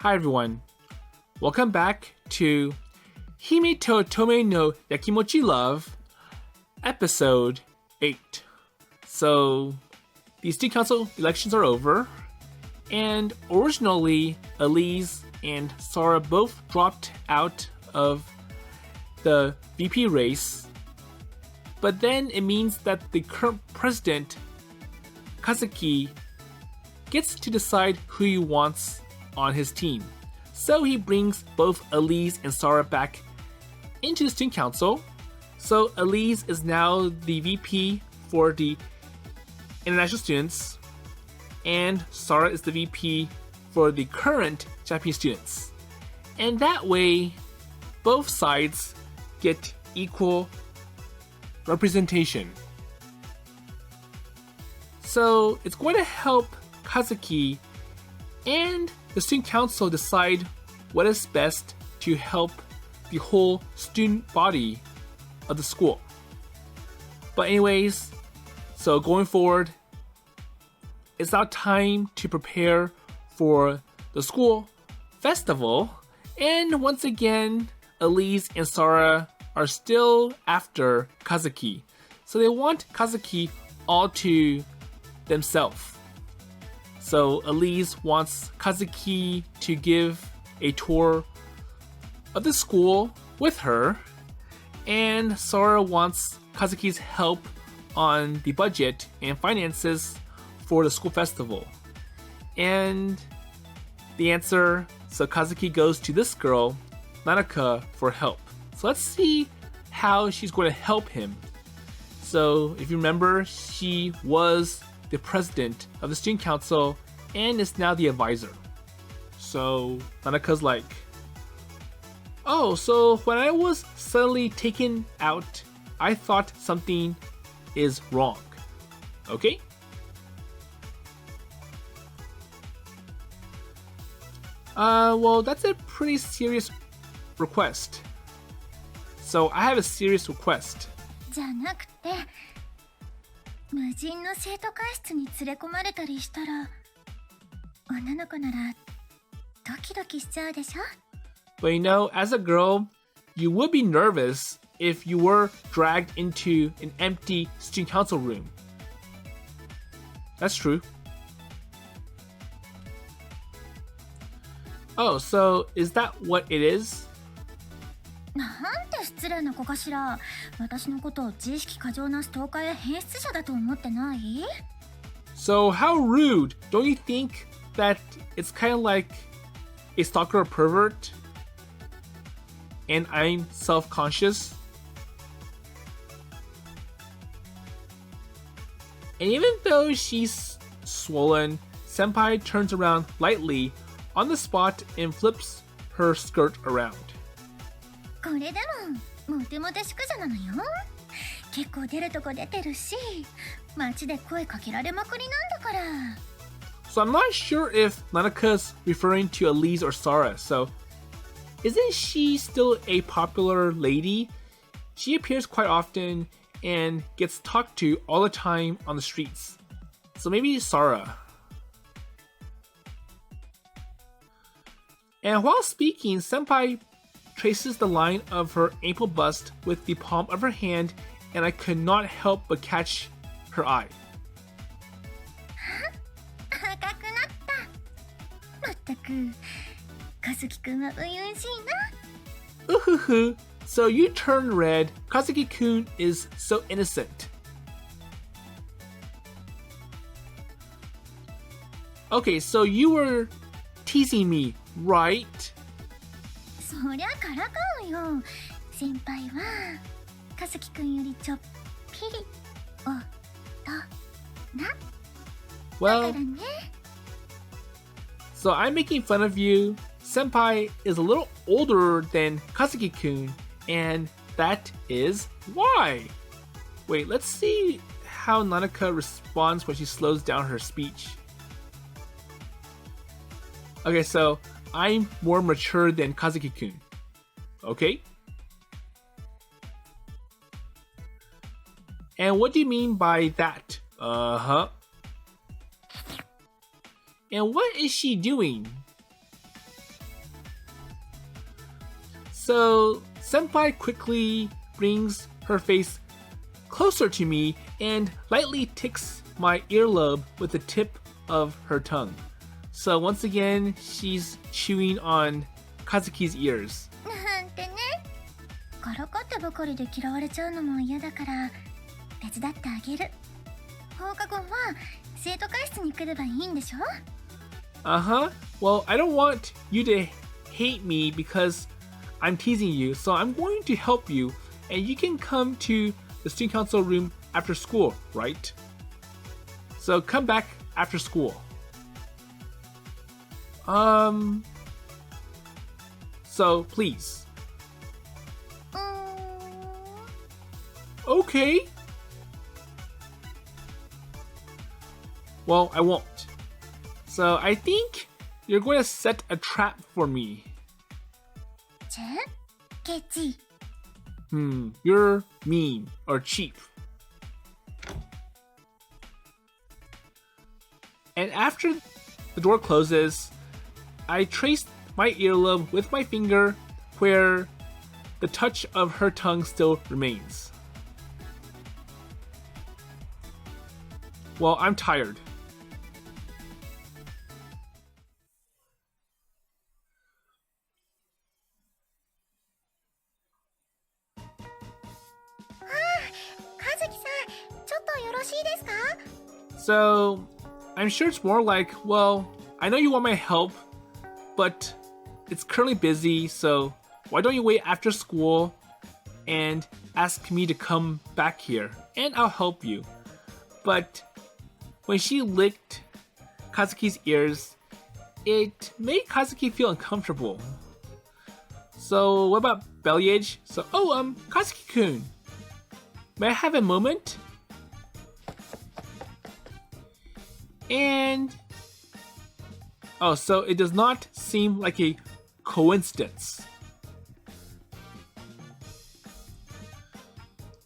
Hi everyone. Welcome back to Hime to Otome no Yakimochi LOVE, episode 8. So, the student council elections are over, and originally Alize and Sara both dropped out of the VP race, but then it means that the current president, Kazuki, gets to decide who he wants on his team. So he brings both Alize and Sara back into the student council. So Alize is now the VP for the international students, and Sara is the VP for the current Japanese students. And that way, both sides get equal representation. So it's going to help Kazuki and the student council decide what is best to help the whole student body of the school. But anyways, so going forward, it's now time to prepare for the school festival. And once again, Alize and Sara are still after Kazuki. So they want Kazuki all to themselves. So Alize wants Kazuki to give a tour of the school with her, and Sara wants Kazuki's help on the budget and finances for the school festival. And the answer, so Kazuki goes to this girl, Nanoka, for help. So let's see how she's going to help him. So if you remember, she was the president of the student council and is now the advisor. So Nanoka's like, oh, so when I was suddenly taken out, I thought something is wrong. Okay? Well, that's a pretty serious request. So I have a serious request. じゃなくて、無人の生徒会室に連れ込まれたりしたら、女の子ならドキドキしちゃうでしょ? But you know, as a girl, you would be nervous if you were dragged into an empty student council room. That's true. Oh, so is that what it is? なんて失礼な子かしら。私のことを自意識過剰なストーカーや変質者だと思ってない？ So how rude! Don't you think that it's kind of like a stalker or pervert? And I'm self-conscious? And even though she's swollen, Senpai turns around lightly on the spot and flips her skirt around. これでもモテモテしくじゃなのよ。結構出るとこ出てるし、街で声かけられまくりなんだから。So I'm not sure if Nanoka's referring to Alize or Sara, so isn't she still a popular lady? She appears quite often and gets talked to all the time on the streets. So maybe Sara. And while speaking, Senpai traces the line of her ample bust with the palm of her hand, and I could not help but catch her eye. 赤くなった。まったく、和樹くんは初々しいな。Ooh-hoo-hoo. So you turn red. Kazuki-kun is so innocent. Okay, so you were teasing me, right? そりゃからかうよ。先輩は和樹くんよりちょっぴりおとな。 Well, だからね。 so I'm making fun of you. Senpai is a little older than Kazuki-kun, and that is why. Wait, let's see how Nanoka responds when she slows down her speech. Okay, so I'm more mature than Kazuki-kun. Okay? And what do you mean by that? Uh-huh. And what is she doing? So Senpai quickly brings her face closer to me and lightly ticks my earlobe with the tip of her tongue. So once again, she's chewing on Kazuki's ears. なんてね。からかってばかりで嫌われちゃうのも嫌だから手伝ってあげる。放課後は生徒会室に来ればいいんでしょ? Uh-huh. Well, I don't want you to hate me because I'm teasing you, so I'm going to help you, and you can come to the student council room after school, right? So come back after school. So please. Okay. Well, I won't. So I think you're going to set a trap for me. You're mean or cheap. And after the door closes, I trace my earlobe with my finger where the touch of her tongue still remains. Well, I'm tired. So, I'm sure it's more like, well, I know you want my help, but it's currently busy, so why don't you wait after school and ask me to come back here, and I'll help you. But when she licked Kazuki's ears, it made Kazuki feel uncomfortable. So what about Belleage? So, Kazuki-kun, may I have a moment? And so it does not seem like a coincidence.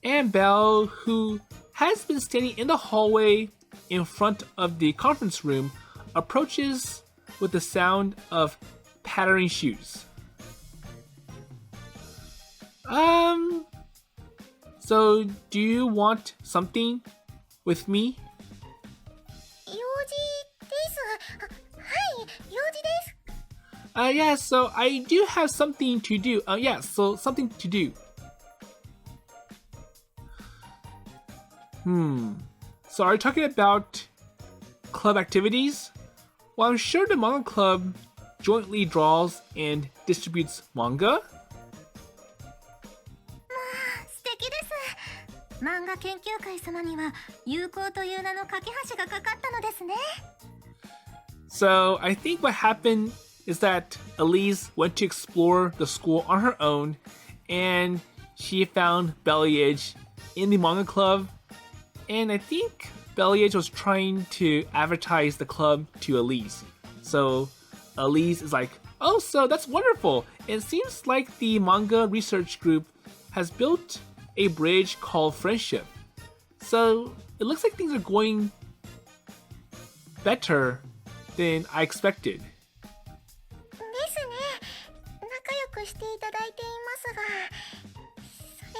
And Belle, who has been standing in the hallway in front of the conference room, approaches with the sound of pattering shoes. So do you want something with me? Yeah, so I do have something to do. Something to do. So are you talking about club activities? Well, I'm sure the manga club jointly draws and distributes manga. 素敵です。漫画研究会様には友好という名の架け橋がかかったのですね。So I think what happened is that Alize went to explore the school on her own, and she found Belleage in the manga club, and I think Belleage was trying to advertise the club to Alize. So Alize is like, oh, so that's wonderful. It seems like the manga research group has built a bridge called Friendship. So it looks like things are going better than I expected. ですね。仲良くしていただいていますが、それ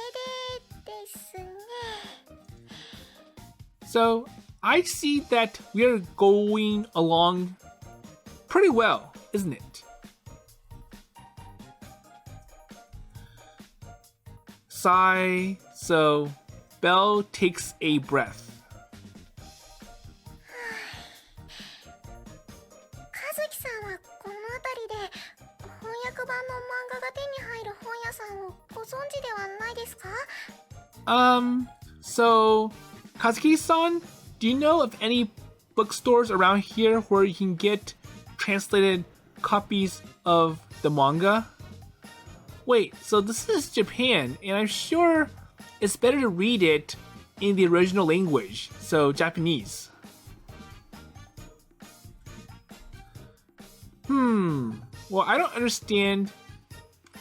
でですね。So I see that we are going along pretty well, isn't it? Sigh. So Belle takes a breath. 和樹さんはこの辺りで翻訳版の漫画が手に入る本屋さんをご存知ではないですか? So Kazuki-san, do you know of any bookstores around here where you can get translated copies of the manga? Wait, so this is Japan, and I'm sure it's better to read it in the original language, so Japanese. Well, I don't understand,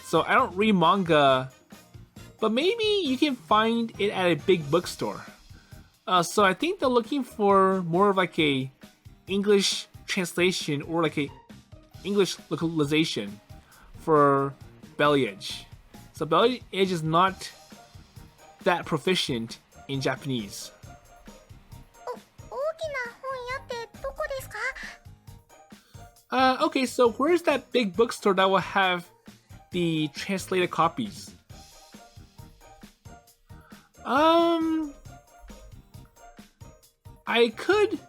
so I don't read manga, but maybe you can find it at a big bookstore. So I think they're looking for more of like a English translation or like a English localization for Belleage. So Belleage is not that proficient in Japanese. 大きな本屋ってどこですか? Okay, so where's that big bookstore that will have the translated copies? I could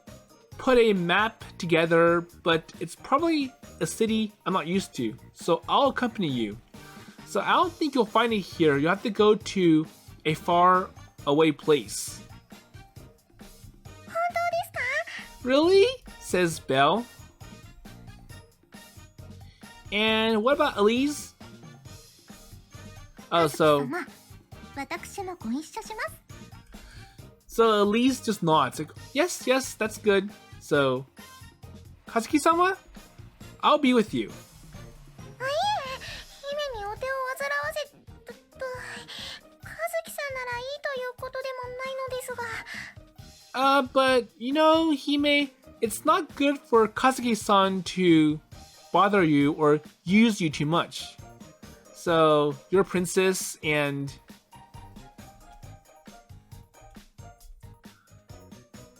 put a map together, but it's probably a city I'm not used to, so I'll accompany you. So I don't think you'll find it here. You have to go to a far away place. 本当ですか? Really? Says Belle. And what about Alize? Oh, so 私もご一緒します. So Alize just nods. Like, yes, that's good. So, Kazuki-sama, I'll be with you. あ、いえ、姫にお手を煩わせと、和樹さんならいいということでもないのですが。But, you know, Hime, it's not good for Kazuki-san to bother you or use you too much. So, you're a princess and...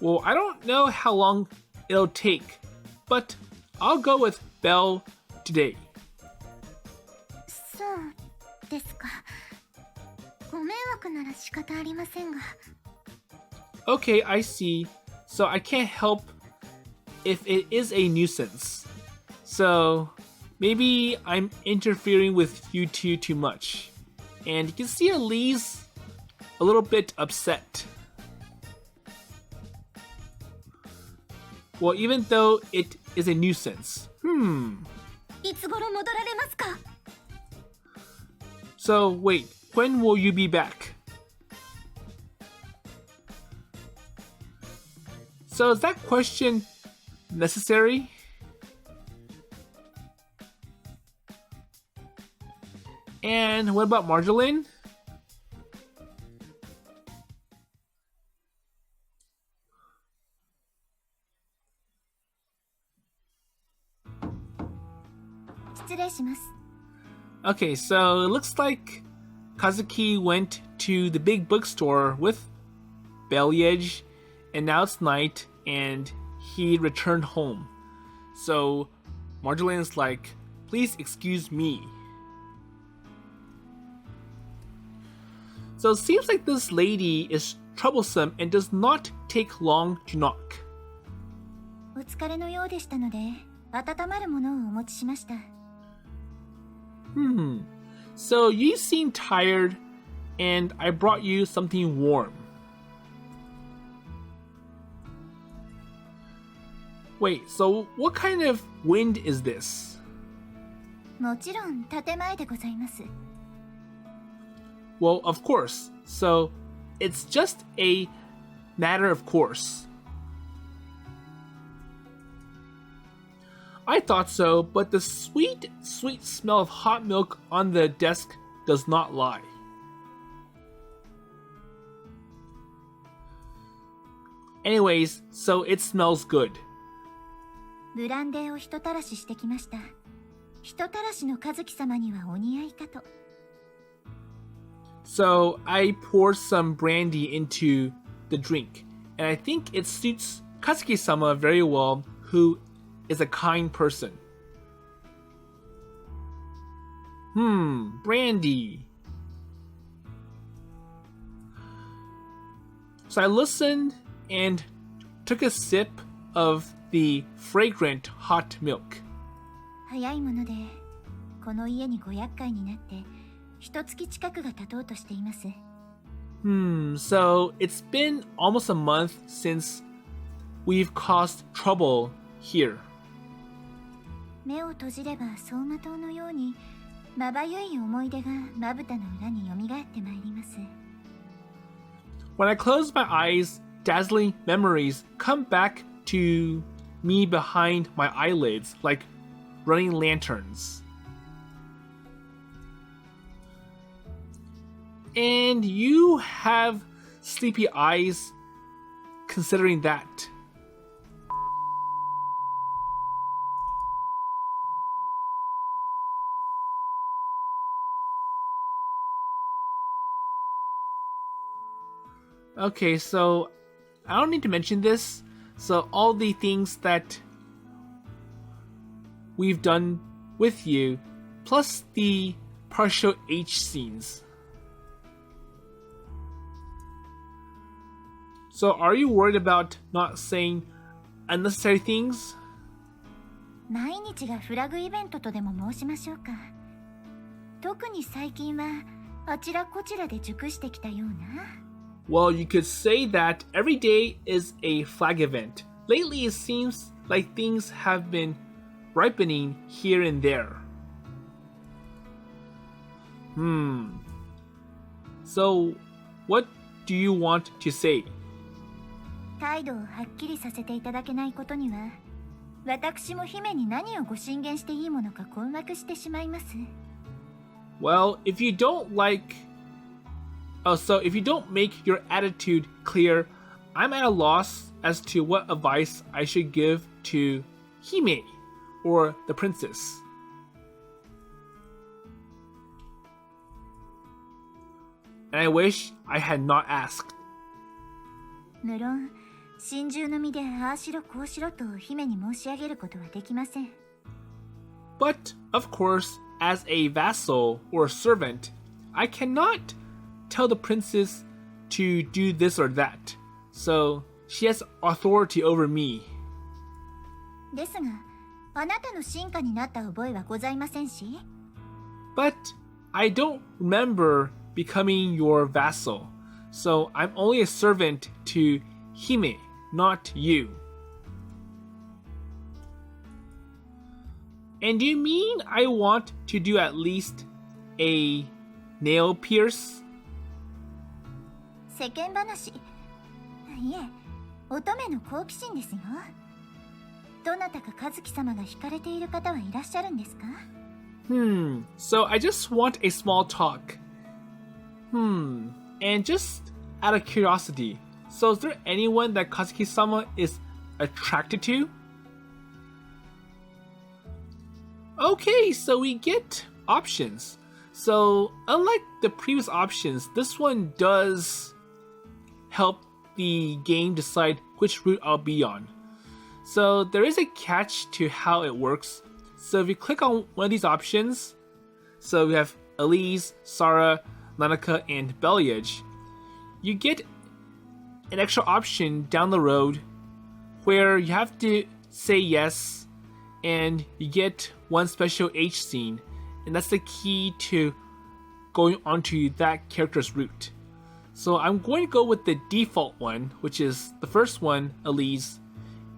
Well, I don't know how long it'll take, but I'll go with Belle today. そうですか。ご迷惑なら仕方ありませんが。Okay, I see. So I can't help if it is a nuisance. So maybe I'm interfering with you two too much. And you can see Alize a little bit upset. Well, even though it is a nuisance. いつ頃戻られますか? So wait, when will you be back? So is that question necessary? And what about Marjoline? Okay, so it looks like Kazuki went to the big bookstore with Belleage, and now it's night, and he returned home. So Marjoline's like, please excuse me. So it seems like this lady is troublesome and does not take long to knock. お疲れのようでしたので、温まるものをお持ちしました。So you seem tired, and I brought you something warm. Wait, so what kind of wind is this? もちろん建前でございます。Well, of course. So it's just a matter of course. I thought so, but the sweet, sweet smell of hot milk on the desk does not lie. Anyways, so it smells good. ブランデーをひとたらししてきました。ひとたらしの和樹様にはお似合いかと。So I poured some brandy into the drink, and I think it suits Kazuki-sama very well, who is a kind person. Brandy. So I listened and took a sip of the fragrant hot milk. 早いもので、この家にご厄介になって、一月近くが経とうとしています。So it's been almost a month since we've caused trouble here. 目を閉じれば走馬灯のように、まばゆい思い出がまぶたの裏によみがえってまいります。When I close my eyes, dazzling memories come back to me behind my eyelids like running lanterns. And you have sleepy eyes considering that. Okay, so I don't need to mention this. So all the things that we've done with you, plus the partial H scenes. So are you worried about not saying unnecessary things? 毎日がフラグイベントとでも申しましょうか。特に最近はあちらこちらで熟してきたような。Well, you could say that every day is a flag event. Lately, it seems like things have been ripening here and there. So, what do you want to say? 態度をはっきりさせていただけないことには、私も姫に何をご進言していいものか困惑してしまいます。Well, if you don't make your attitude clear, I'm at a loss as to what advice I should give to Hime, or the princess. And I wish I had not asked. 無論、心中の身でああしろこうしろと姫に申し上げることはできません。But, of course, as a vassal or servant, I cannot tell the princess to do this or that. So, she has authority over me. ですが、あなたの臣下になった覚えはございませんし。But, I don't remember becoming your vassal. So, I'm only a servant to Hime, not you. And do you mean I want to do at least a nail pierce? 世間話。いえ、乙女の好奇心ですよ。どなたか和樹様が惹かれている方はいらっしゃるんですか？ So I just want a small talk. And just out of curiosity, so is there anyone that Kazuki-sama is attracted to? Okay, so we get options. So, unlike the previous options, this one does help the game decide which route I'll be on. So, there is a catch to how it works. So, if you click on one of these options, so we have Alize, Sara, Nanoka, and Belleage, you get an extra option down the road where you have to say yes, and you get one special H scene, and that's the key to going onto that character's route. So I'm going to go with the default one, which is the first one, Alize,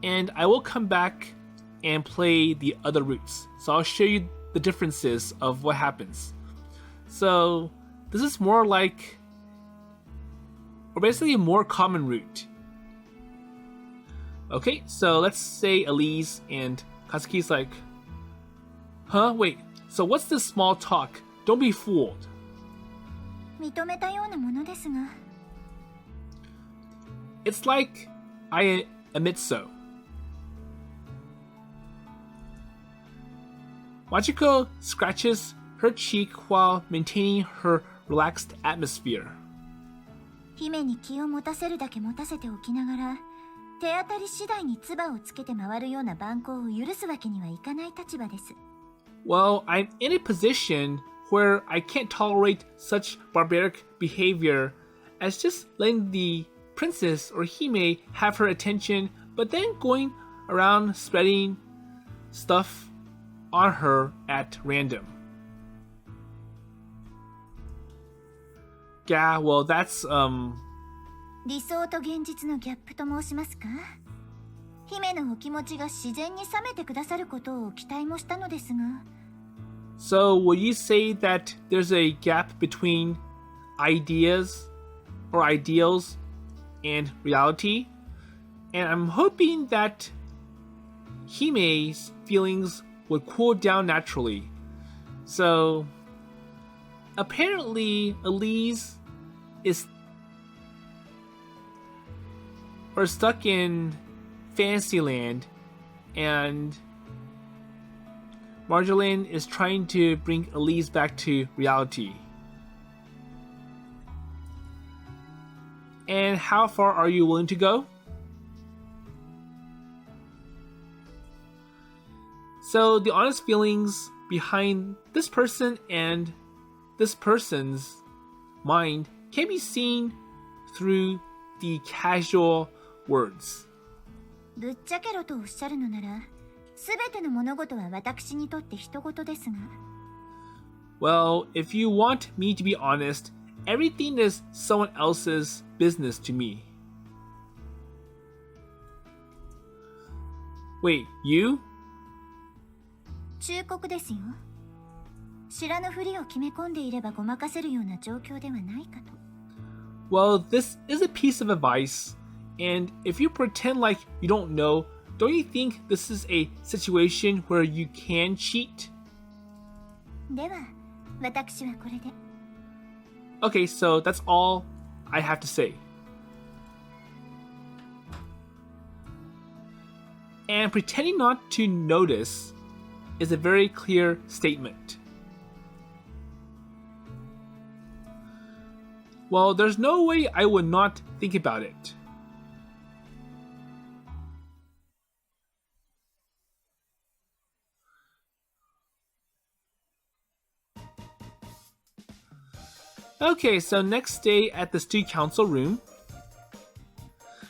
and I will come back and play the other routes. So I'll show you the differences of what happens. So this is more like, or basically a more common route. Okay, so let's say Alize, and Kazuki's like, huh, wait, so what's this small talk? Don't be fooled. 認めたようなものですが。It's like I admit so. Machiko scratches her cheek while maintaining her relaxed atmosphere. 姫に気を持たせるだけ持たせておきながら、手当たり次第に唾をつけて回るような蛮行を許すわけにはいかない立場です。Well, I'm in a position where I can't tolerate such barbaric behavior as just letting the princess or Hime have her attention, but then going around spreading stuff on her at random. Yeah, well, that's, 理想と現実のギャップと申しますか？姫のお気持ちが自然に冷めてくださることを期待もしたのですが。So, will you say that there's a gap between ideas or ideals and reality? And I'm hoping that Hime's feelings would cool down naturally. So, apparently, Alize is stuck in Fantasyland, and Marjoline is trying to bring Alize back to reality. And how far are you willing to go? So the honest feelings behind this person and this person's mind can be seen through the casual words. ぶっちゃけろとおっしゃるのなら、すべての物事は私にとって人事ですが。Well, if you want me to be honest, everything is someone else's business to me. Wait, you? 忠告ですよ。知らぬふりを決め込んでいればごまかせるような状況ではないかと。Well, this is a piece of advice, and if you pretend like you don't know, don't you think this is a situation where you can cheat? では、私はこれで。Okay, so that's all I have to say. And pretending not to notice is a very clear statement. Well, there's no way I would not think about it. Okay, so next day at the student council room.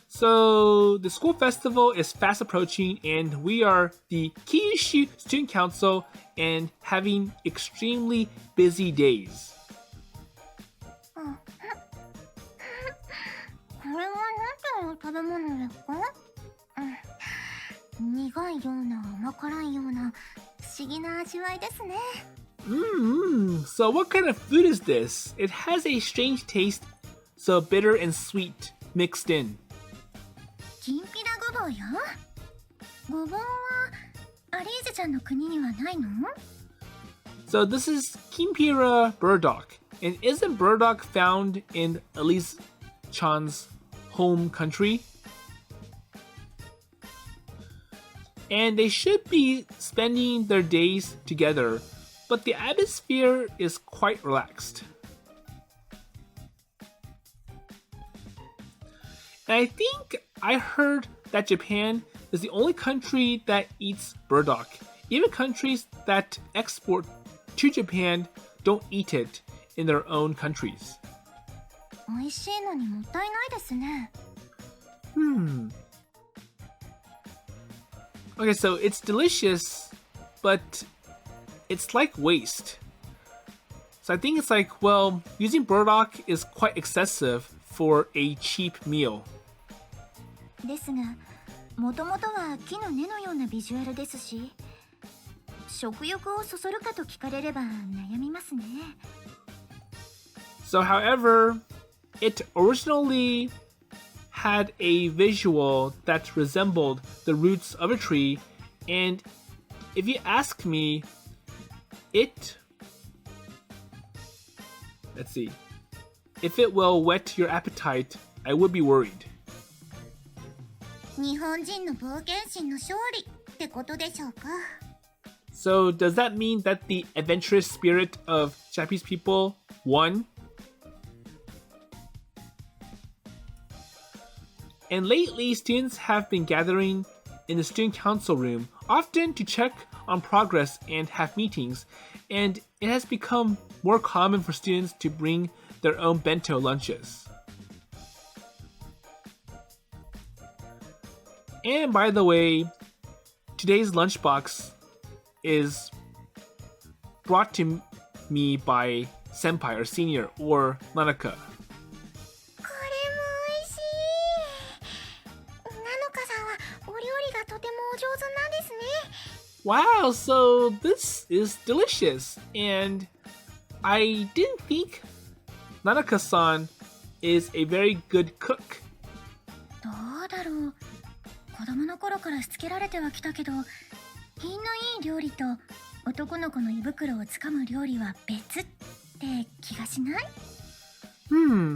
So the school festival is fast approaching and we are the Kyushu Student Council and having extremely busy days. これは何ていう食べ物ですか？苦いような甘辛いような不思議な味わいですね。So what kind of food is this? It has a strange taste, so bitter and sweet mixed in. きんぴらごぼうよ。ごぼうはアリーゼちゃんの国にはないの？ So this is Kimpira burdock, and isn't burdock found in Alize-chan's home country? And they should be spending their days together, but the atmosphere is quite relaxed. And I think I heard that Japan is the only country that eats burdock. Even countries that export to Japan don't eat it in their own countries. 美味しいのにもったいないですね。Okay, so it's delicious, but it's like waste. So I think it's like, well, using burdock is quite excessive for a cheap meal. ですが、もともとは木の根のようなビジュアルですし、食欲をそそるかと聞かれれば悩みますね。So, however, it originally had a visual that resembled the roots of a tree, and if you ask me, let's see, if it will whet your appetite, I would be worried. 日本人の冒険心の勝利ってことでしょうか。So, does that mean that the adventurous spirit of Japanese people won? And lately, students have been gathering in the student council room, often to check on progress and have meetings, and it has become more common for students to bring their own bento lunches. And by the way, today's lunchbox is brought to me by senpai or senior or Nanoka. これも美味しい。ナノカさんはお料理がとてもお上手なんですね。Wow, so this is delicious, and I didn't think Nanoka-san is a very good cook. どうだろう。子供の頃からしつけられてはきたけど、品のいい料理と男の子の胃袋をつかむ料理は別って気がしない？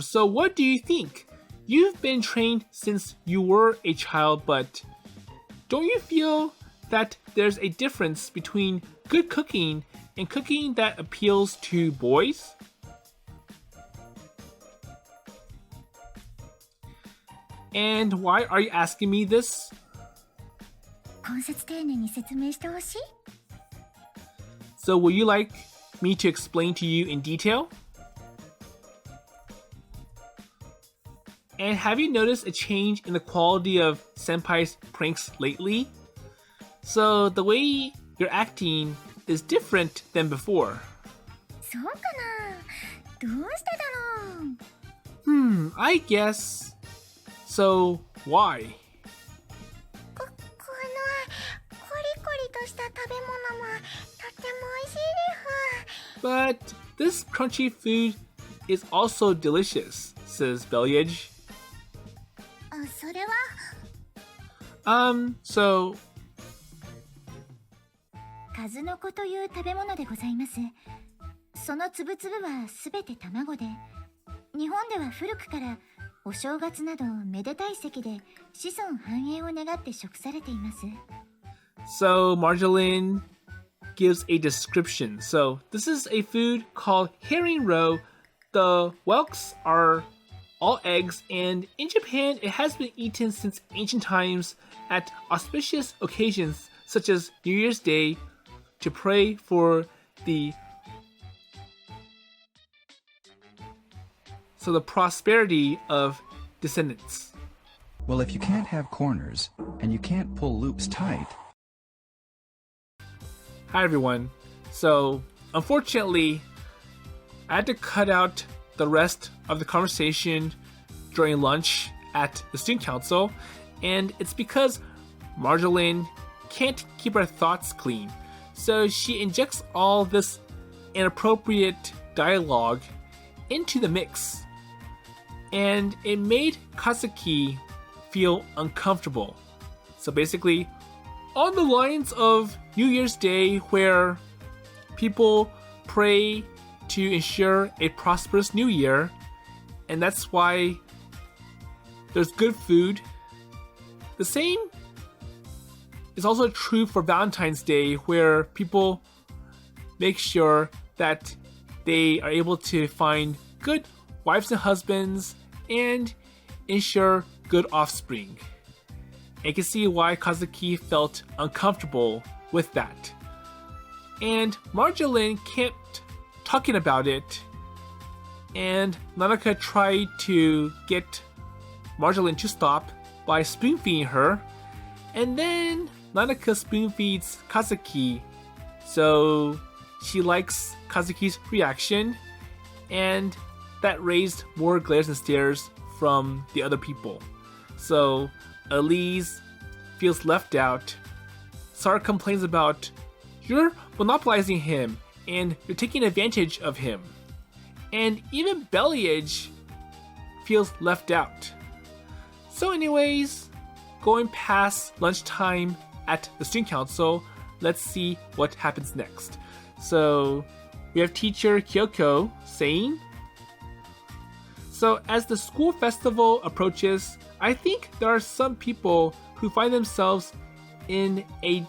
So what do you think? You've been trained since you were a child, but don't you feel that there's a difference between good cooking and cooking that appeals to boys? And why are you asking me this? 根節丁寧に説明してほしい? So would you like me to explain to you in detail? And have you noticed a change in the quality of Senpai's pranks lately? So the way you're acting is different than before. そうかな? どうしてだろう? I guess. So why? このコリコリとした食べ物もとっても美味しいです。 But this crunchy food is also delicious, says Belleage. それは? So... 数の子という食べ物でございます。そのつぶつぶはすべて卵で、日本では古くからお正月などめでたい席で子孫繁栄を願って食されています。 So Marjoline gives a description. So this is a food called herring roe. The whelks are all eggs, and in Japan it has been eaten since ancient times at auspicious occasions such as New Year's Day to pray for the prosperity of descendants. Well, if you can't have corners and you can't pull loops tight. Hi everyone. So unfortunately, I had to cut out the rest of the conversation during lunch at the student council, and it's because Marjoline can't keep her thoughts clean. So she injects all this inappropriate dialogue into the mix, and it made Kazuki feel uncomfortable. So basically, on the lines of New Year's Day, where people pray to ensure a prosperous new year, and that's why there's good food. The same is also true for Valentine's Day, where people make sure that they are able to find good wives and husbands and ensure good offspring. And you can see why Kazuki felt uncomfortable with that. And Marjoline kept talking about it, and Nanoka tried to get Marjoline to stop by spoon-feeding her, and then Nanoka spoon-feeds Kazuki, so she likes Kazuki's reaction, and that raised more glares and stares from the other people. So Alize feels left out. Sara complains about, "You're monopolizing him, and you're taking advantage of him." And even Belleage feels left out. So anyways, going past lunchtime at the student council, let's see what happens next. So we have teacher Kyoko saying, "So as the school festival approaches, I think there are some people who find themselves in a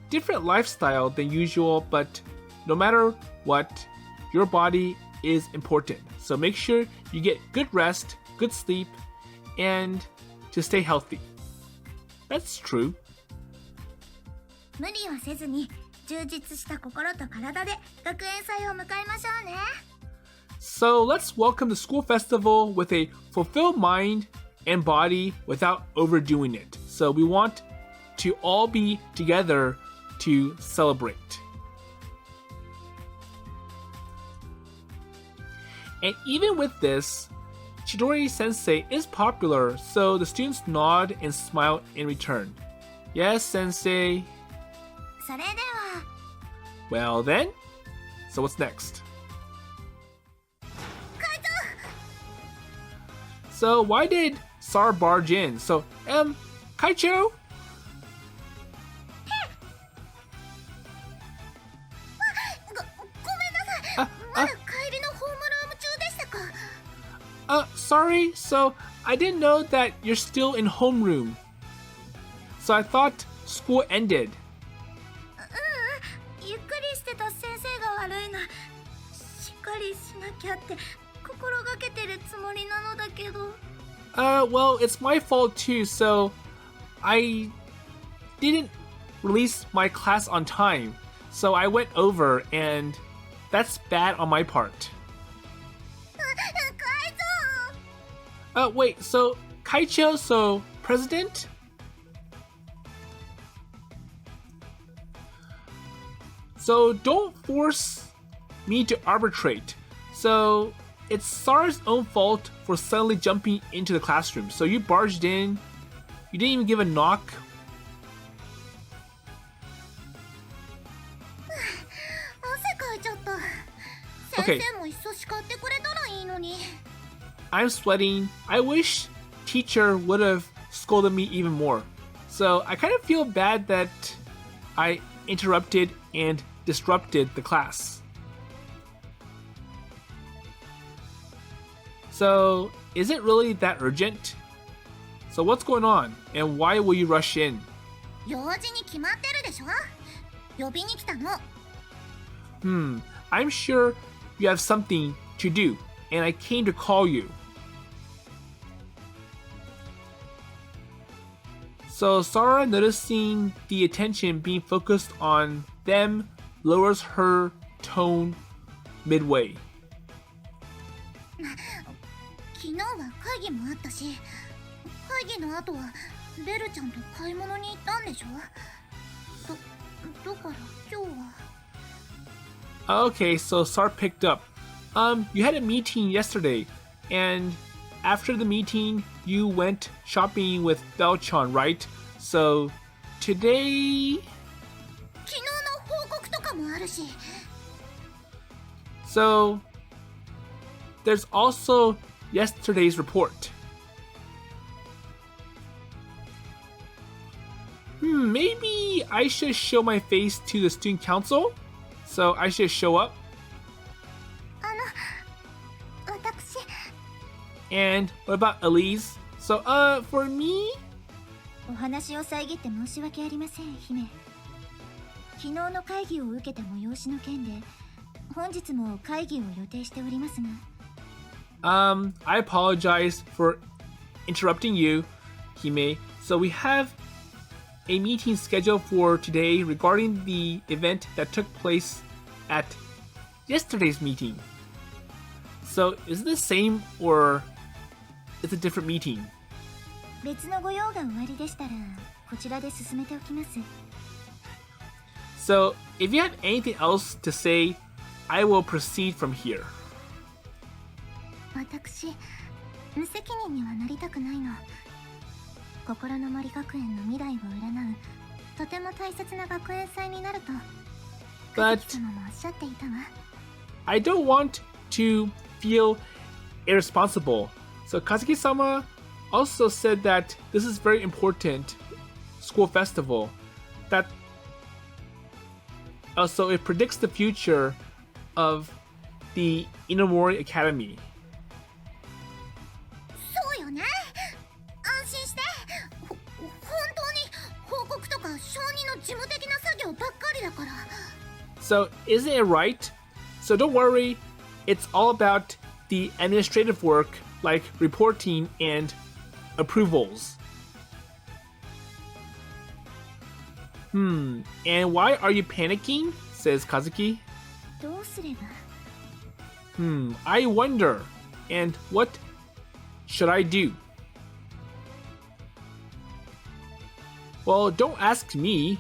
different lifestyle than usual, but no matter what, your body is important. So make sure you get good rest, good sleep, and to stay healthy." That's true. 無理はせずに充実した心と体で学園祭を迎えましょうね。 So let's welcome the school festival with a fulfilled mind and body without overdoing it. So we want to all be together to celebrate. And even with this, Chidori Sensei is popular, so the students nod and smile in return. Yes, Sensei. それでは Well then, so what's next? 会長 So why did Sara barge in? So, Kaicho? ごめんなさい。まだ帰りのホームルーム中でしたか? Sorry, so I didn't know that you're still in homeroom. So I thought school ended. ゆっくりしてた先生が悪いな。しっかりしなきゃって心がけてるつもりなのだけど。Well, it's my fault too, so I didn't release my class on time. So I went over, and that's bad on my part. Wait, so Kaicho, so president? So don't force me to arbitrate. So it's Sara's own fault for suddenly jumping into the classroom. So you barged in, you didn't even give a knock. Okay. I'm sweating. I wish teacher would have scolded me even more. So I kind of feel bad that I interrupted and disrupted the class. So is it really that urgent? So what's going on, and why will you rush in? I'm sure you have something to do, and I came to call you. So Sara, noticing the attention being focused on them, lowers her tone midway. Okay, so Sara picked up. You had a meeting yesterday, and after the meeting, you went shopping with Belchan, right? So today... So there's also yesterday's report. Maybe I should show my face to the student council? So I should show up? And what about Alize? So, for me? お話を遮って申し訳ありません、姫。昨日の会議を受けた催しの件で、本日も会議を予定しておりますが。I apologize for interrupting you, Hime. So we have a meeting scheduled for today regarding the event that took place at yesterday's meeting. So is it the same or it's a different meeting? 別のご用が終わりでしたら、こちらで進めておきます。So if you have anything else to say, I will proceed from here. 私、無責任にはなりたくないの。心の森学園の未来を占う、とても大切な学園祭になると、和樹様もおっしゃっていたわ。I don't want to feel irresponsible. So Kazuki-sama also said that this is very important school festival. That also it predicts the future of the Inomori Academy. そうよね。安心して。本当に報告とか承認の事務的な作業ばっかりだから。So isn't it right? So don't worry. It's all about the administrative work like reporting and approvals. And why are you panicking? Says Kazuki. どうすれば? I wonder. And what should I do? Well, don't ask me.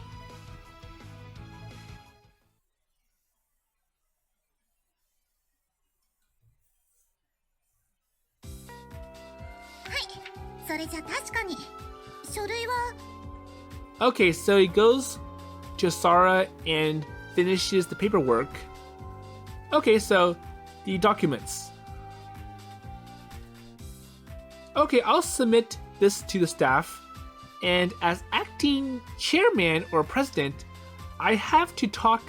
Okay, so he goes to Sara and finishes the paperwork. Okay, so the documents. Okay, I'll submit this to the staff. And as acting chairman or president, I have to talk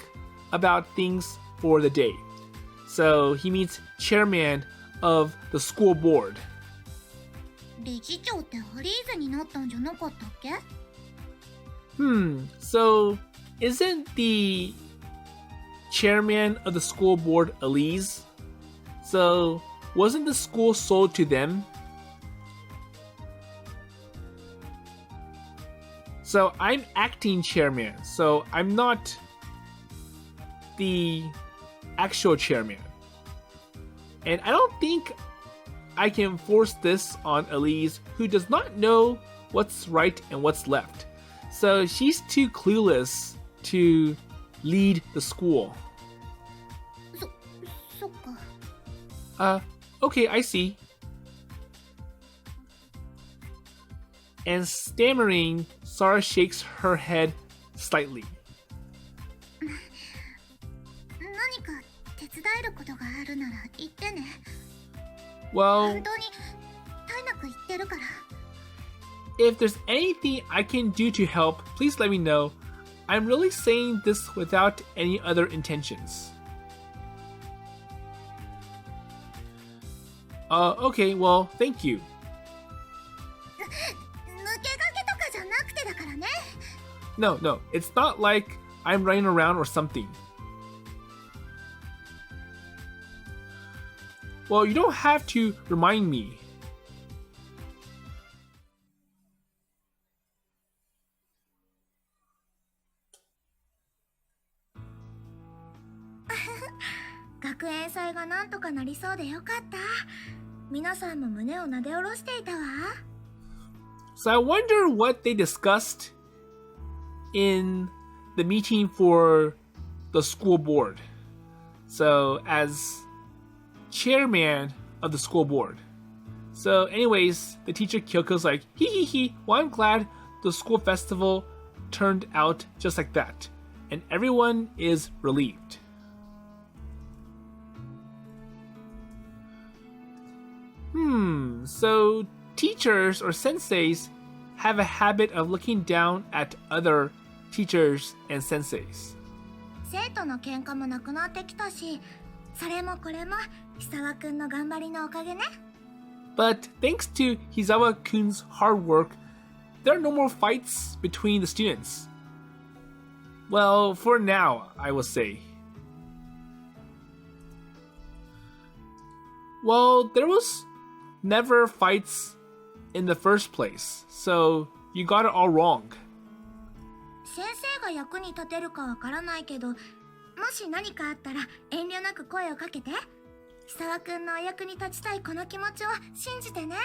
about things for the day. So he means chairman of the school board. 理事長ってアリーゼになったんじゃなかったっけ? So isn't the chairman of the school board Alize? So wasn't the school sold to them? So I'm acting chairman, so I'm not the actual chairman. And I don't think I can force this on Alize, who does not know what's right and what's left. So she's too clueless to lead the school. そっか。 Okay, I see. And stammering, Sara shakes her head slightly. 何か手伝えることがあるなら言ってね。 Well, 本当に絶えなく言ってるから。 if there's anything I can do to help, please let me know. I'm really saying this without any other intentions. Okay, well, thank you. 抜け駆けとかじゃなくてだからね。 No, it's not like I'm running around or something. Well, you don't have to remind me.「学園祭がなんとかなりそうでよかった。皆さんも胸をなで下ろしていたわ。 So I wonder what they discussed in the meeting for the school board. So as chairman of the school board. So anyways, the teacher Kyoko's like, hee. Well, I'm glad the school festival turned out just like that. And everyone is relieved. So teachers or senseis have a habit of looking down at other teachers and senseis. 生徒の喧嘩もなくなってきたし、それもこれも久和くんの頑張りのおかげね。 But thanks to Hizawa-kun's hard work, there are no more fights between the students. Well, for now, I will say. Well, there was never fights in the first place, so you got it all wrong. 先生が役に立てるかわからないけど、もし何かあったら遠慮なく声をかけて。久和くんのお役に立ちたいこの気持ちを信じてね。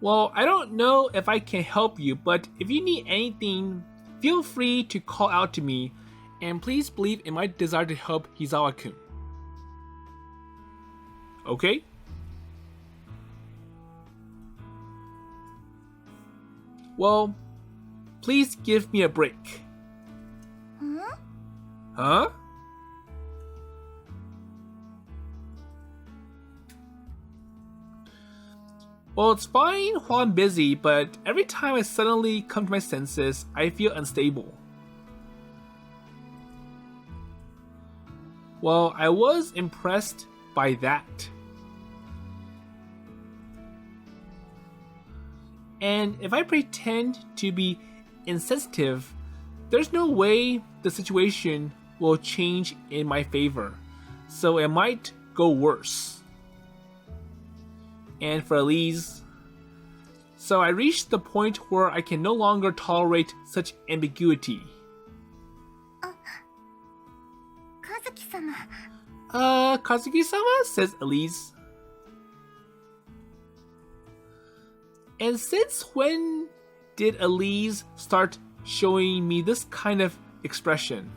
Well, I don't know if I can help you, but if you need anything, feel free to call out to me, and please believe in my desire to help Hizawa-kun. Okay? Well, please give me a break. Huh? Well, it's fine while I'm busy, but every time I suddenly come to my senses, I feel unstable. Well, I was impressed by that. And if I pretend to be insensitive, there's no way the situation will change in my favor, so it might go worse. And for Alize, so I reached the point where I can no longer tolerate such ambiguity. 和樹様。 Kazuki-sama, says Alize. And since when did Alize start showing me this kind of expression?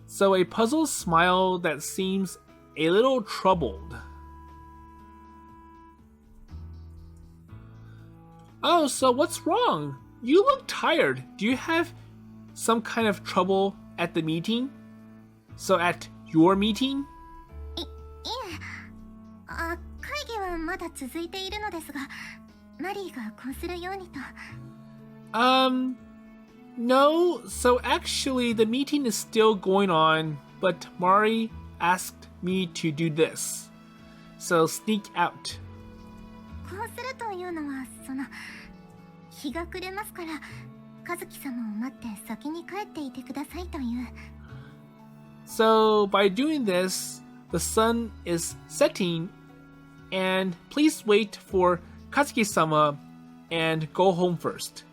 So a puzzled smile that seems a little troubled. Oh, so what's wrong? You look tired. Do you have some kind of trouble at the meeting? So at your meeting? いえ、会議はまだ続いているのですが、マリーがこうするようにと。No, so actually the meeting is still going on, but Mari asked me to do this. So sneak out. こうするというのは、日が暮れますから、和樹様を待って先に帰っていてくださいという。So by doing this, the sun is setting, and please wait for Kazuki-sama and go home first.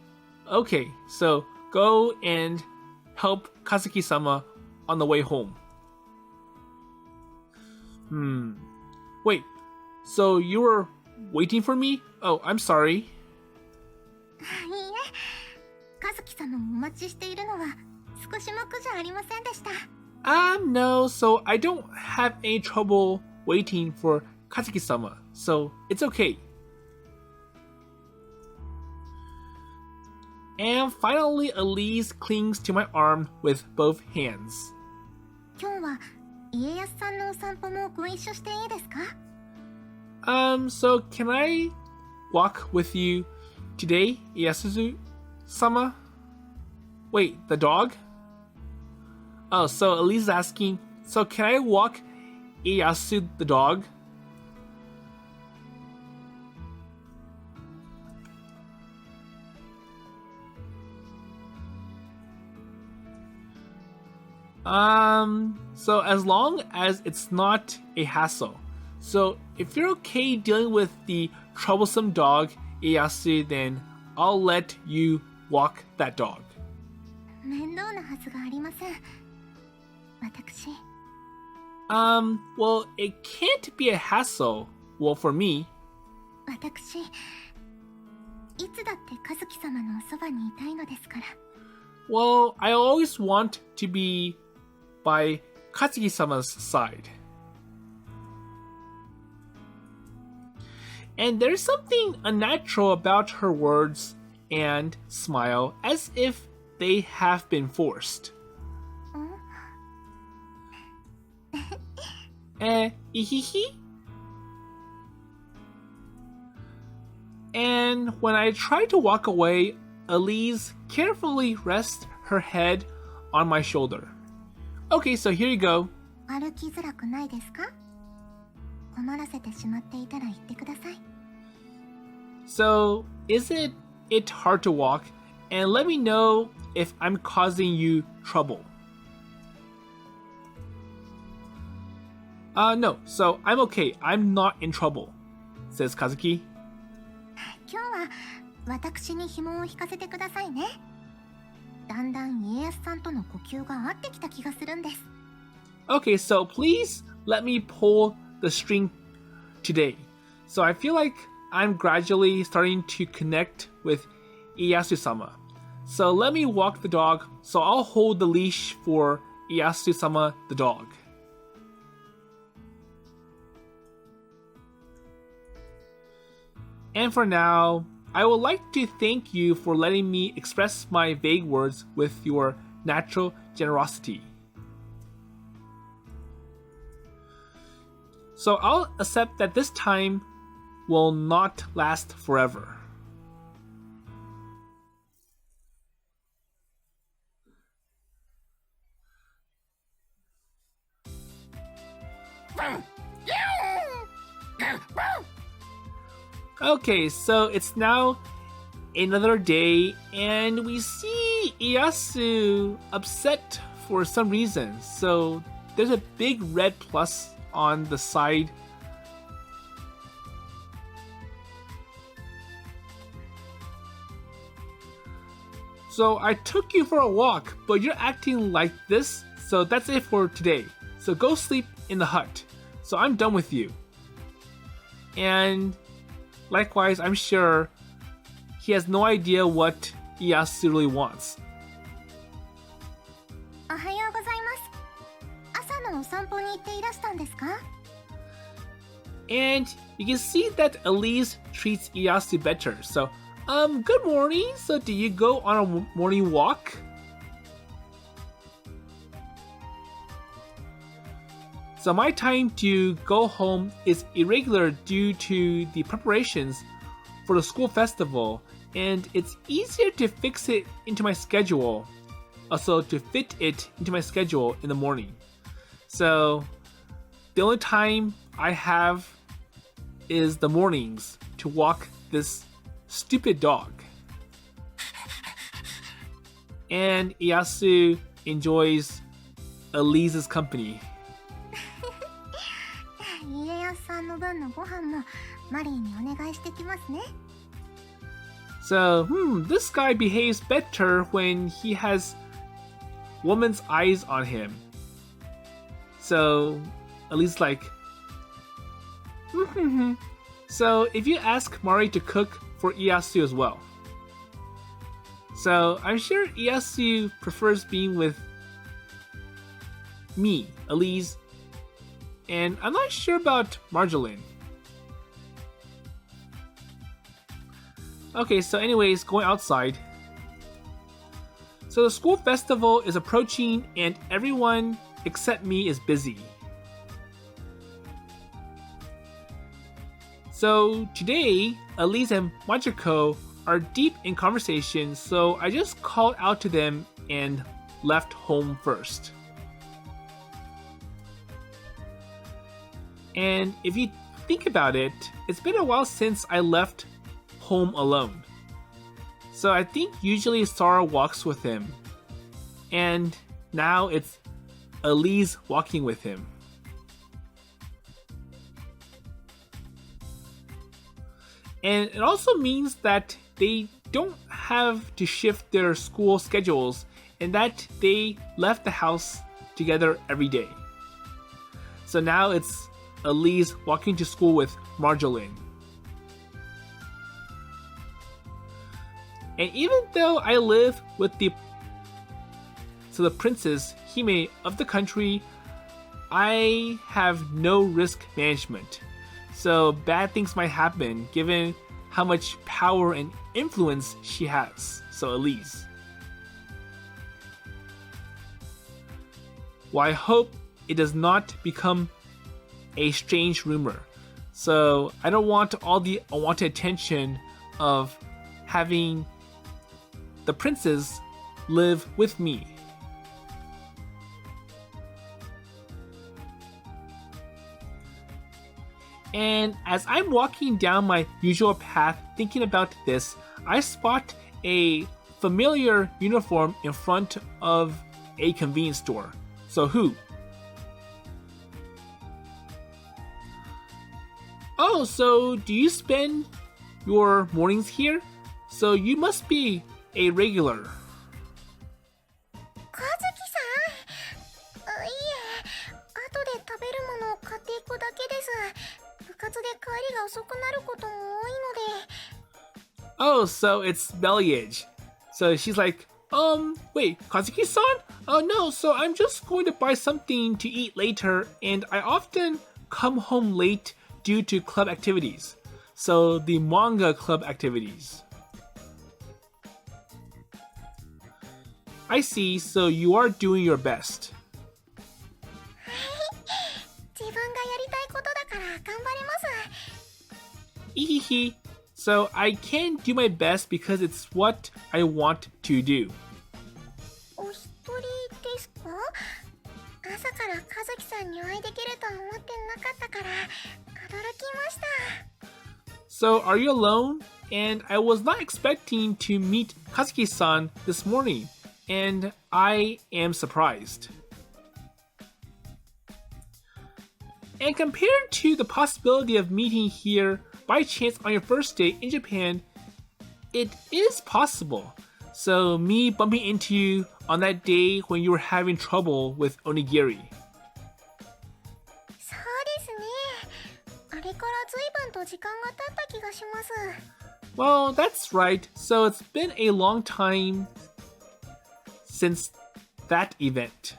Okay, so go and help Kazuki-sama on the way home. Wait, so you were waiting for me? Oh, I'm sorry. いいえ、和樹様をお待ちしているのは少しも苦じゃありませんでした。No, so I don't have any trouble waiting for Kazuki-sama, so it's okay. And finally, Alize clings to my arm with both hands. 今日は家康さんのお散歩もご一緒していいですか？ So can I walk with you today, Ieyasu-sama? Wait, the dog? Oh, so Alize is asking, so can I walk Ieyasu the dog? So as long as it's not a hassle. So if you're okay dealing with the troublesome dog, Ieyasu, then I'll let you walk that dog. 面倒なはずがありません。私。Well, it can't be a hassle. Well, for me. 私、いつだって和樹様のおそばにいたいのですから。Well, I always want to be by Kazuki-sama's side. And there's something unnatural about her words and smile, as if they have been forced. Ihihi? And when I try to walk away, Alize carefully rests her head on my shoulder. Okay, so here you go. 歩きづらくないですか？困らせてしまっていたら言ってください。So, isn't it hard to walk? And let me know if I'm causing you trouble. No, so I'm okay. I'm not in trouble, says Kazuki. 今日は私に紐を引かせてくださいね。だんだん家康さんとの呼吸が合ってきた気がするんです。Okay, so please let me pull the string today. So I feel like I'm gradually starting to connect with Ieyasu-sama. So let me walk the dog, so I'll hold the leash for Ieyasu-sama the dog. And for now, I would like to thank you for letting me express my vague words with your natural generosity. So I'll accept that this time will not last forever. Okay, so it's now another day, and we see Ieyasu upset for some reason. So there's a big red plus on the side. So I took you for a walk, but you're acting like this, so that's it for today. So go sleep in the hut. So I'm done with you. And likewise, I'm sure he has no idea what Ieyasu really wants. おはようございます。朝のお散歩に行っていらしたんですか？ And you can see that Alize treats Ieyasu better. So, good morning. So do you go on a morning walk? So my time to go home is irregular due to the preparations for the school festival, and it's easier to fix it into my schedule. Also, to fit it into my schedule in the morning. So the only time I have is the mornings to walk this stupid dog. And Ieyasu enjoys Alize's company. 家康さんの分のご飯もマリーにお願いしてきますね。 So, this guy behaves better when he has woman's eyes on him. So, at least like, so if you ask Mari to cook for Iyasu as well. So, I'm sure Iyasu prefers being with me, Alize, and I'm not sure about Marjoline. Okay, so anyways, going outside. So the school festival is approaching and everyone except me is busy. So today, Alize and Machiko are deep in conversation, so I just called out to them and left home first. And if you think about it, it's been a while since I left home alone. So I think usually Sara walks with him. And now it's Alize walking with him. And it also means that they don't have to shift their school schedules and that they left the house together every day. So now it's Alize walking to school with Marjoline. And even though I live with the princess Hime of the country, I have no risk management. So bad things might happen given how much power and influence she has. So Alize. Well, I hope it does not become a strange rumor. So I don't want all the unwanted attention of having the princess live with me. And as I'm walking down my usual path thinking about this, I spot a familiar uniform in front of a convenience store. So who? Oh, so do you spend your mornings here? So you must be a regular. 和樹さん、いえ、後で食べるものを買っていくだけです。部活で帰りが遅くなることも多いので。 Oh, so it's Belleage. So she's like, wait, Kazuki-san? Oh no, so I'm just going to buy something to eat later, and I often come home late due to club activities. So the manga club activities. I see, so you are doing your best. 自分がやりたいことだから頑張ります。 Ihihi. So I can do my best because it's what I want to do. お一人ですか？朝から和樹さんにお会いできるとは思ってなかったから驚きました。 So are you alone? And I was not expecting to meet Kazuki-san this morning, and I am surprised. And compared to the possibility of meeting here by chance on your first day in Japan, it is possible. So me bumping into you on that day when you were having trouble with onigiri. そうですね。あれから随分と時間が経った気がします。 Well, that's right. So it's been a long time since that event.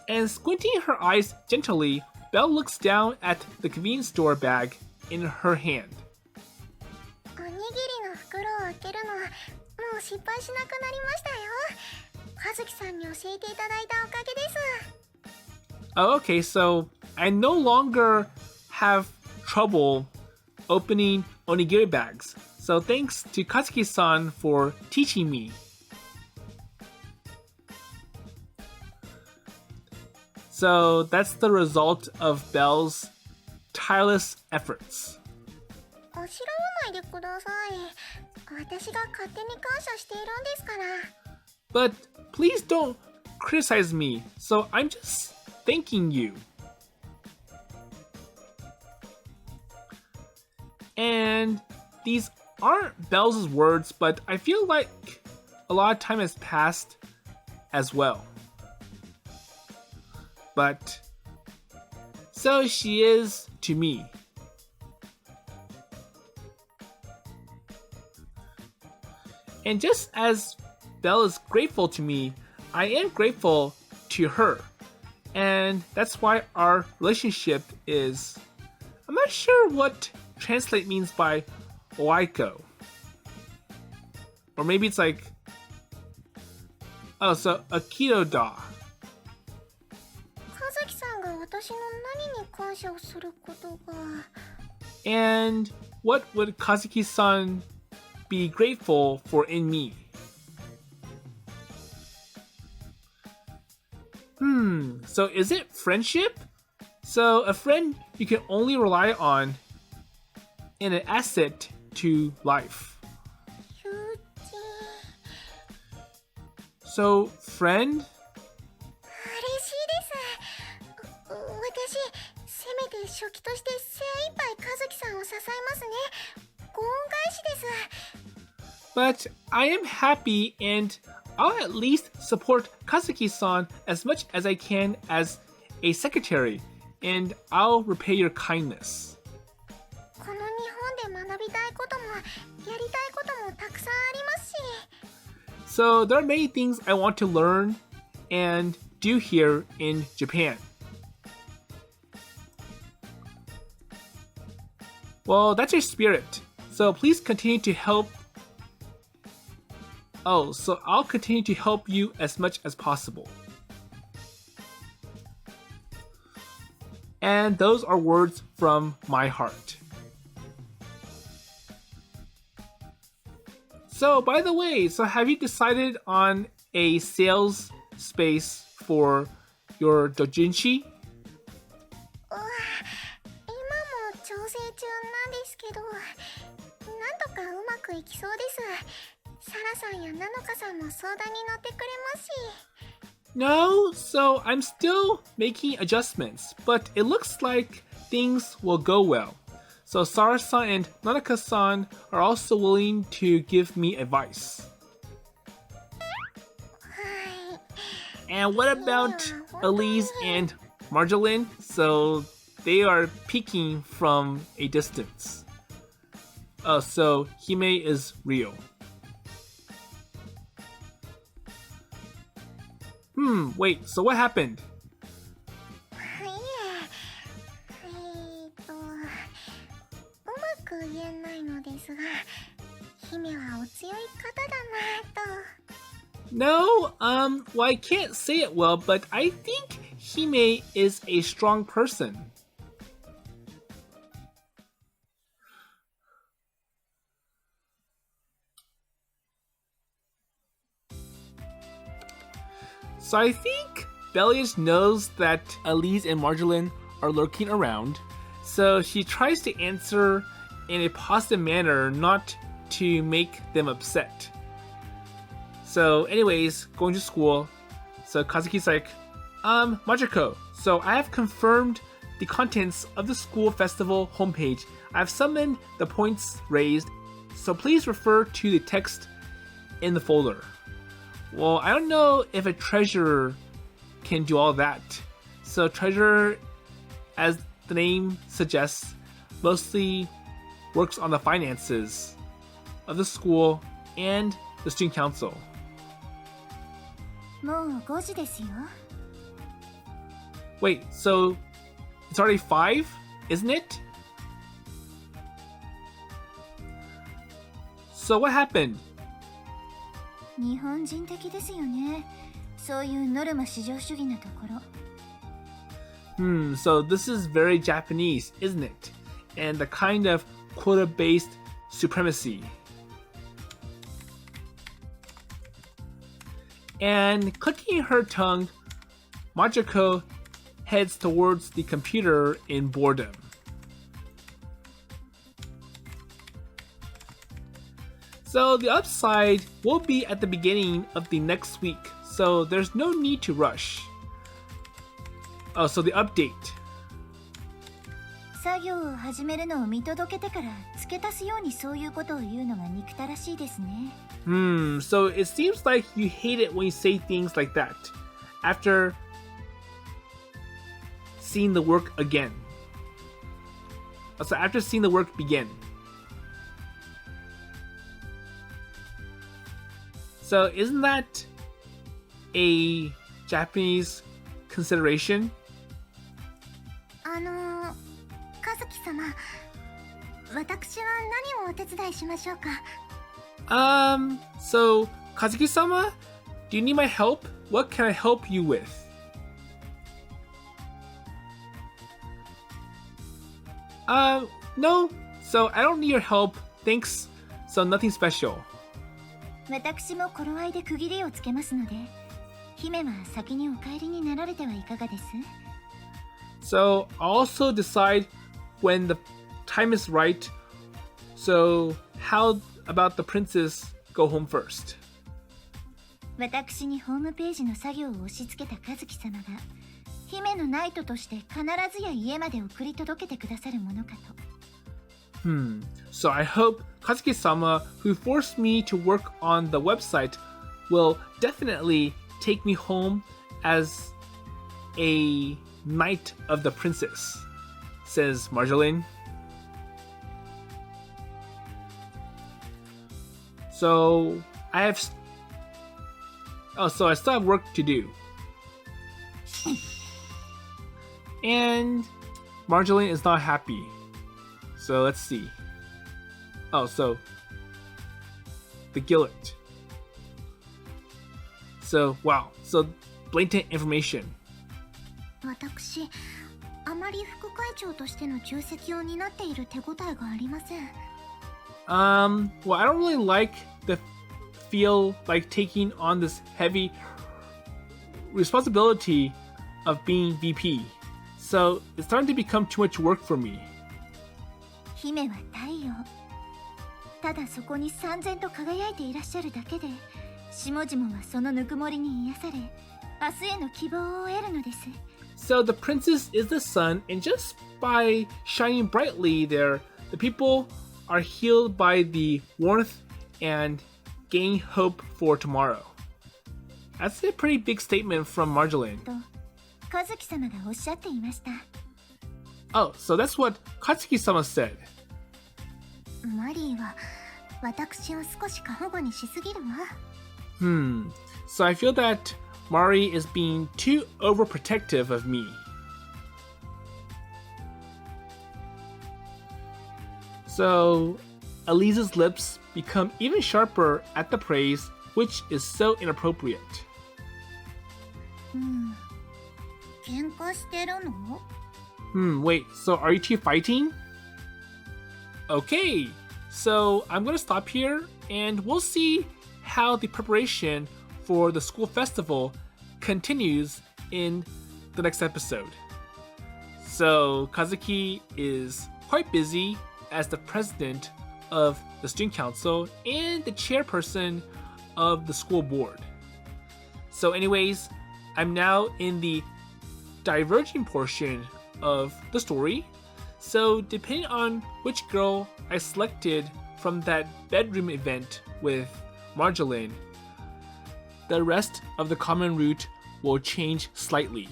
And squinting her eyes gently, Belle looks down at the convenience store bag in her hand. おにぎりの袋を開けるのはもう失敗しなくなりましたよ。和樹さんに教えていただいたおかげです。 Oh, okay, so I no longer have trouble opening onigiri bags. So thanks to Katsuki-san for teaching me. So that's the result of Belle's tireless efforts. あしらわないでください。私が勝手に感謝しているんですから。 But please don't criticize me. So I'm just thanking you. And these aren't Belle's words, but I feel like a lot of time has passed as well. But so she is to me. And just as Belle is grateful to me, I am grateful to her. And that's why our relationship is... I'm not sure what translate means by oiko. Or maybe it's like... Oh, so Aikido da. 和樹さんが私の何に感謝をすることが。 And what would Kazuki-san be grateful for in me? So is it friendship? So a friend you can only rely on and an asset to life. 友人。 So friend? 嬉しいです。私、せめて初期として精一杯和樹さんを支えますね。ご恩返しです。 But I am happy and I'll at least support Kazuki-san as much as I can as a secretary, and I'll repay your kindness. この日本で学びたいこともやりたいこともたくさんありますし。 So there are many things I want to learn and do here in Japan. Well, that's your spirit. So please continue to help. Oh, so I'll continue to help you as much as possible. And those are words from my heart. So, by the way, so have you decided on a sales space for your dojinshi? 今も調整中なんですけど、なんとかうまくいきそうです。サラさんやナノカさんも相談に乗ってくれますし。 No, so I'm still making adjustments, but it looks like things will go well. So Sara-san and Nanoka-san are also willing to give me advice. はい。 And what about Alize and Marjoline? So they are peeking from a distance. So Hime is real. Wait, so what happened? いえ、うまく言えないのですが、姫はお強い方だなと。 No, well, I can't say it well, but I think Hime is a strong person. So I think Belleage knows that Alize and Marjoline are lurking around, so she tries to answer in a positive manner, not to make them upset. So anyways, going to school, so Kazuki's like, Majiko, so I have confirmed the contents of the school festival homepage. I've summoned the points raised, so please refer to the text in the folder. Well, I don't know if a treasurer can do all that. So treasurer, as the name suggests, mostly works on the finances of the school and the student council. もう5時ですよ。 Wait, so it's already 5, isn't it? So what happened? 日本人的ですよね。そういうノルマ至上主義なところ。So this is very Japanese, isn't it? And the kind of quota-based supremacy. And clicking her tongue, Majiko heads towards the computer in boredom. So the upside will be at the beginning of the next week, so there's no need to rush. Oh, so the update. 作業を始めるのを見届けてから付け足すようにそういうことを言うのが憎たらしいですね。So it seems like you hate it when you say things like that after seeing the work again. So after seeing the work begin. So isn't that a Japanese consideration? 和樹様、私は何をお手伝いしましょうか。So Kazuki-sama, do you need my help? What can I help you with? No. So I don't need your help. Thanks. So nothing special. 私も頃合いで区切りをつけますので、姫は先にお帰りになられてはいかがです？ So I'll also decide when the time is right. So how about the princess go home first? 私にホームページの作業を押し付けた和樹様が、姫のナイトとして必ずや家まで送り届けてくださるものかと。So I hope Kazuki-sama, who forced me to work on the website, will definitely take me home as a knight of the princess, says Marjoline. So I still have work to do. And Marjoline is not happy. So let's see. So the Gillet. So wow. So blatant information. 私、あまり副会長としての重責を担っている手応えがありません。Well, I don't really like the feel like taking on this heavy responsibility of being VP. So it's starting to become too much work for me. 姫は太陽。ただそこに燦然と輝いていらっしゃるだけで、下々はそのぬくもりに癒され、明日への希望を得るのです。So the princess is the sun, and just by shining brightly there, the people are healed by the warmth and gain hope for tomorrow. That's a pretty big statement from Marjoline. と、和樹様がおっしゃっていました。Oh, so that's what Katsuki-sama said. マリーは私を少し過保護にしすぎるわ。So I feel that Mari is being too overprotective of me. So Alize's lips become even sharper at the praise, which is so inappropriate. 喧嘩してるの？ Wait, so are you two fighting? Okay, so I'm gonna stop here and we'll see how the preparation for the school festival continues in the next episode. So Kazuki is quite busy as the president of the student council and the chairperson of the school board. So anyways, I'm now in the diverging portion of the story. So depending on which girl I selected from that bedroom event with Marjoline, the rest of the common route will change slightly.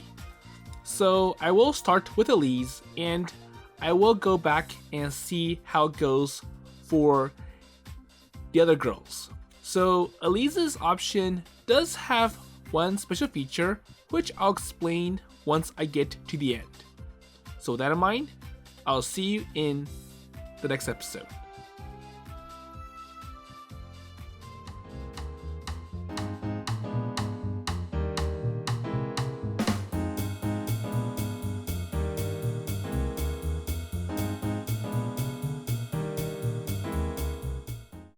So I will start with Alize and I will go back and see how it goes for the other girls. So Alize's option does have one special feature, which I'll explain once I get to the end. So with that in mind, I'll see you in the next episode.